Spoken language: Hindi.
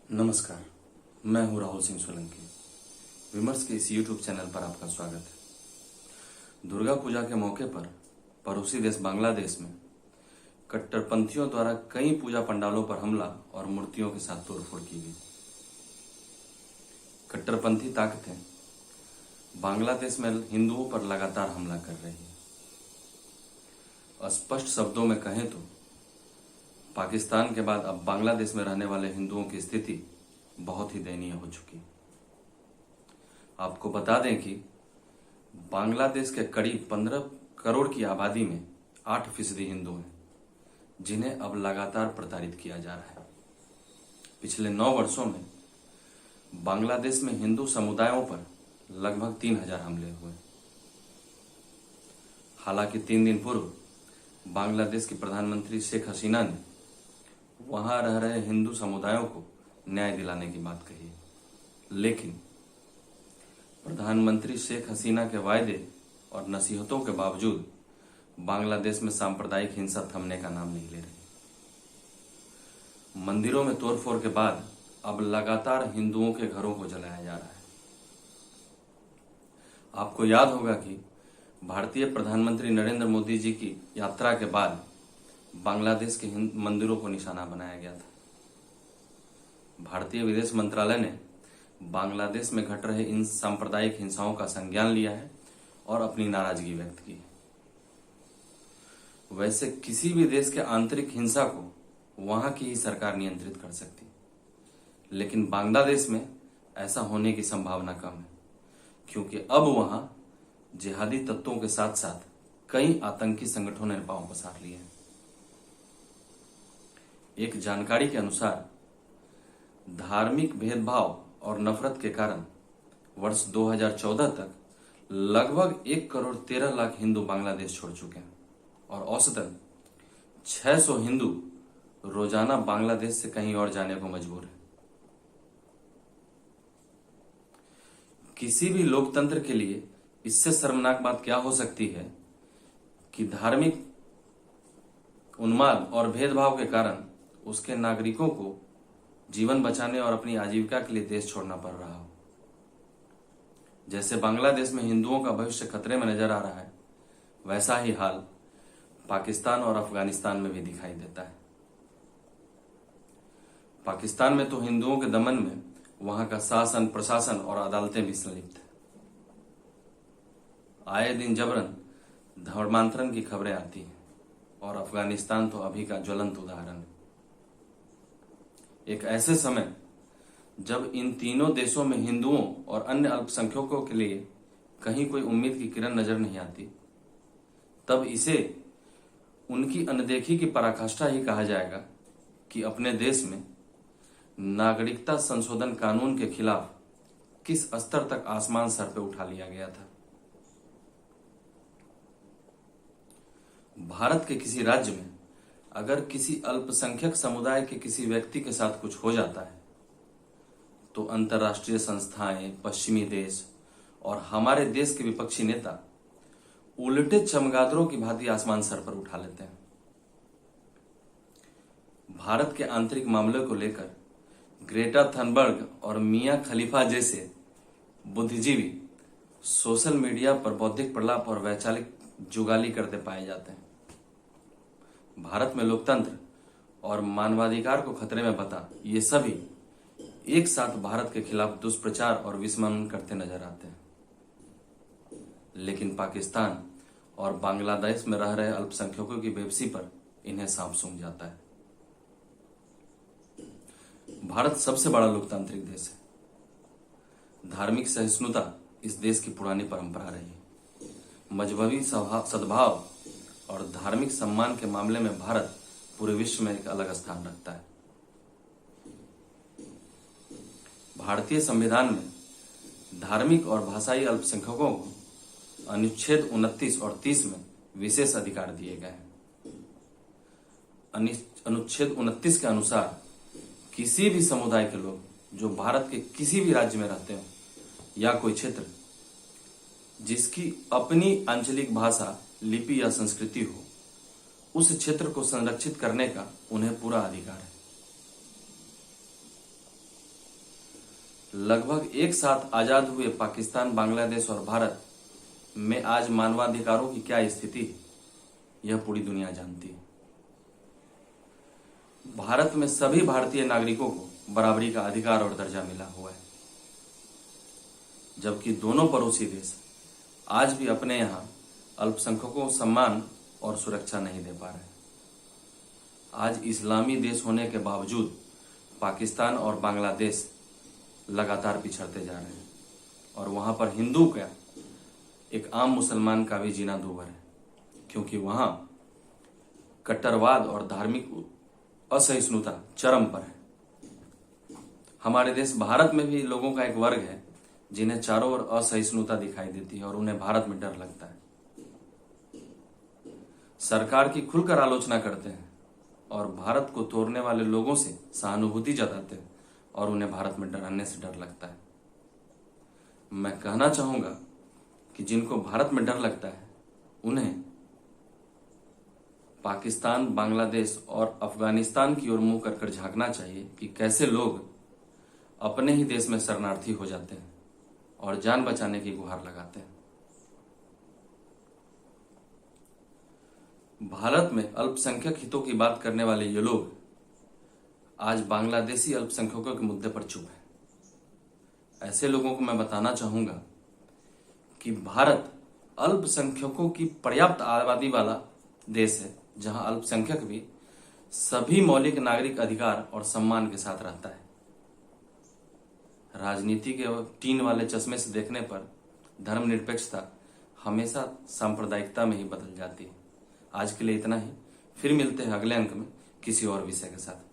नमस्कार, मैं हूं राहुल सिंह सोलंकी। विमर्श के इस YouTube चैनल पर आपका स्वागत है। दुर्गा पूजा के मौके पर पड़ोसी देश बांग्लादेश में कट्टरपंथियों द्वारा कई पूजा पंडालों पर हमला और मूर्तियों के साथ तोड़फोड़ की गई। कट्टरपंथी ताकतें बांग्लादेश में हिंदुओं पर लगातार हमला कर रही है। स्पष्ट शब्दों में कहें तो पाकिस्तान के बाद अब बांग्लादेश में रहने वाले हिंदुओं की स्थिति बहुत ही दयनीय हो चुकी है। आपको बता दें कि बांग्लादेश के करीब 15 करोड़ की आबादी में 8% हिंदू हैं, जिन्हें अब लगातार प्रताड़ित किया जा रहा है। पिछले 9 वर्षों में बांग्लादेश में हिंदू समुदायों पर लगभग 3000 हमले हुए। हालांकि 3 दिन पूर्व बांग्लादेश की प्रधानमंत्री शेख हसीना ने वहां रह रहे हिंदू समुदायों को न्याय दिलाने की बात कही, लेकिन प्रधानमंत्री शेख हसीना के वायदे और नसीहतों के बावजूद बांग्लादेश में सांप्रदायिक हिंसा थमने का नाम नहीं ले रही। मंदिरों में तोड़फोड़ के बाद अब लगातार हिंदुओं के घरों को जलाया जा रहा है। आपको याद होगा कि भारतीय प्रधानमंत्री नरेंद्र मोदी जी की यात्रा के बाद बांग्लादेश के मंदिरों को निशाना बनाया गया था। भारतीय विदेश मंत्रालय ने बांग्लादेश में घट रहे इन सांप्रदायिक हिंसाओं का संज्ञान लिया है और अपनी नाराजगी व्यक्त की है। वैसे किसी भी देश के आंतरिक हिंसा को वहां की ही सरकार नियंत्रित कर सकती, लेकिन बांग्लादेश में ऐसा होने की संभावना कम है, क्योंकि अब वहां जिहादी तत्वों के साथ साथ कई आतंकी संगठनों ने पांव पसार लिए हैं। एक जानकारी के अनुसार धार्मिक भेदभाव और नफरत के कारण वर्ष 2014 तक लगभग 1 करोड़ 13 लाख हिंदू बांग्लादेश छोड़ चुके हैं और औसतन 600 हिंदू रोजाना बांग्लादेश से कहीं और जाने को मजबूर हैं। किसी भी लोकतंत्र के लिए इससे शर्मनाक बात क्या हो सकती है कि धार्मिक उन्माद और भेदभाव के कारण उसके नागरिकों को जीवन बचाने और अपनी आजीविका के लिए देश छोड़ना पड़ रहा हो। जैसे बांग्लादेश में हिंदुओं का भविष्य खतरे में नजर आ रहा है, वैसा ही हाल पाकिस्तान और अफगानिस्तान में भी दिखाई देता है। पाकिस्तान में तो हिंदुओं के दमन में वहां का शासन, प्रशासन और अदालतें भी संलिप्त है। आए दिन जबरन धर्मांतरण की खबरें आती हैं और अफगानिस्तान तो अभी का ज्वलंत उदाहरण है। एक ऐसे समय जब इन तीनों देशों में हिंदुओं और अन्य अल्पसंख्यकों के लिए कहीं कोई उम्मीद की किरण नजर नहीं आती, तब इसे उनकी अनदेखी की पराकाष्ठा ही कहा जाएगा कि अपने देश में नागरिकता संशोधन कानून के खिलाफ किस स्तर तक आसमान सर पे उठा लिया गया था। भारत के किसी राज्य में अगर किसी अल्पसंख्यक समुदाय के किसी व्यक्ति के साथ कुछ हो जाता है तो अंतर्राष्ट्रीय संस्थाएं, पश्चिमी देश और हमारे देश के विपक्षी नेता उल्टे चमगादड़ों की भांति आसमान सर पर उठा लेते हैं। भारत के आंतरिक मामलों को लेकर ग्रेटा थनबर्ग और मियां खलीफा जैसे बुद्धिजीवी सोशल मीडिया पर बौद्धिक प्रलाप और वैचारिक जुगाली करते पाए जाते हैं। भारत में लोकतंत्र और मानवाधिकार को खतरे में बता ये सभी एक साथ भारत के खिलाफ दुष्प्रचार और विस्मरण करते नजर आते हैं, लेकिन पाकिस्तान और बांग्लादेश में रह रहे अल्पसंख्यकों की बेबसी पर इन्हें सांप सूंघ जाता है। भारत सबसे बड़ा लोकतांत्रिक देश है। धार्मिक सहिष्णुता इस देश की पुरानी परंपरा रही है। मजहबी सद्भाव और धार्मिक सम्मान के मामले में भारत पूरे विश्व में एक अलग स्थान रखता है। भारतीय संविधान में धार्मिक और भाषाई अल्पसंख्यकों को अनुच्छेद 29 और 30 में विशेष अधिकार दिए गए हैं। अनुच्छेद 29 के अनुसार किसी भी समुदाय के लोग जो भारत के किसी भी राज्य में रहते हो या कोई क्षेत्र जिसकी अपनी आंचलिक भाषा, लिपि या संस्कृति हो, उस क्षेत्र को संरक्षित करने का उन्हें पूरा अधिकार है। लगभग एक साथ आजाद हुए पाकिस्तान, बांग्लादेश और भारत में आज मानवाधिकारों की क्या स्थिति है, यह पूरी दुनिया जानती है। भारत में सभी भारतीय नागरिकों को बराबरी का अधिकार और दर्जा मिला हुआ है, जबकि दोनों पड़ोसी देश आज भी अपने यहाँ अल्पसंख्यकों को सम्मान और सुरक्षा नहीं दे पा रहे। आज इस्लामी देश होने के बावजूद पाकिस्तान और बांग्लादेश लगातार पिछड़ते जा रहे हैं और वहां पर हिंदू का, एक आम मुसलमान का भी जीना दूभर है, क्योंकि वहां कट्टरवाद और धार्मिक असहिष्णुता चरम पर है। हमारे देश भारत में भी लोगों का एक वर्ग है जिन्हें चारों ओर असहिष्णुता दिखाई देती है और उन्हें भारत में डर लगता है। सरकार की खुलकर आलोचना करते हैं और भारत को तोड़ने वाले लोगों से सहानुभूति जताते हैं और उन्हें भारत में डरने से डर लगता है। मैं कहना चाहूंगा कि जिनको भारत में डर लगता है उन्हें पाकिस्तान, बांग्लादेश और अफगानिस्तान की ओर मुंह कर झांकना चाहिए कि कैसे लोग अपने ही देश में शरणार्थी हो जाते हैं और जान बचाने की गुहार लगाते हैं। भारत में अल्पसंख्यक हितों की बात करने वाले ये लोग आज बांग्लादेशी अल्पसंख्यकों के मुद्दे पर चुप है। ऐसे लोगों को मैं बताना चाहूंगा कि भारत अल्पसंख्यकों की पर्याप्त आबादी वाला देश है, जहां अल्पसंख्यक भी सभी मौलिक नागरिक अधिकार और सम्मान के साथ रहता है। राजनीति के टीन वाले चश्मे से देखने पर धर्मनिरपेक्षता हमेशा सांप्रदायिकता में ही बदल जाती है। आज के लिए इतना ही, फिर मिलते हैं अगले अंक में किसी और विषय के साथ।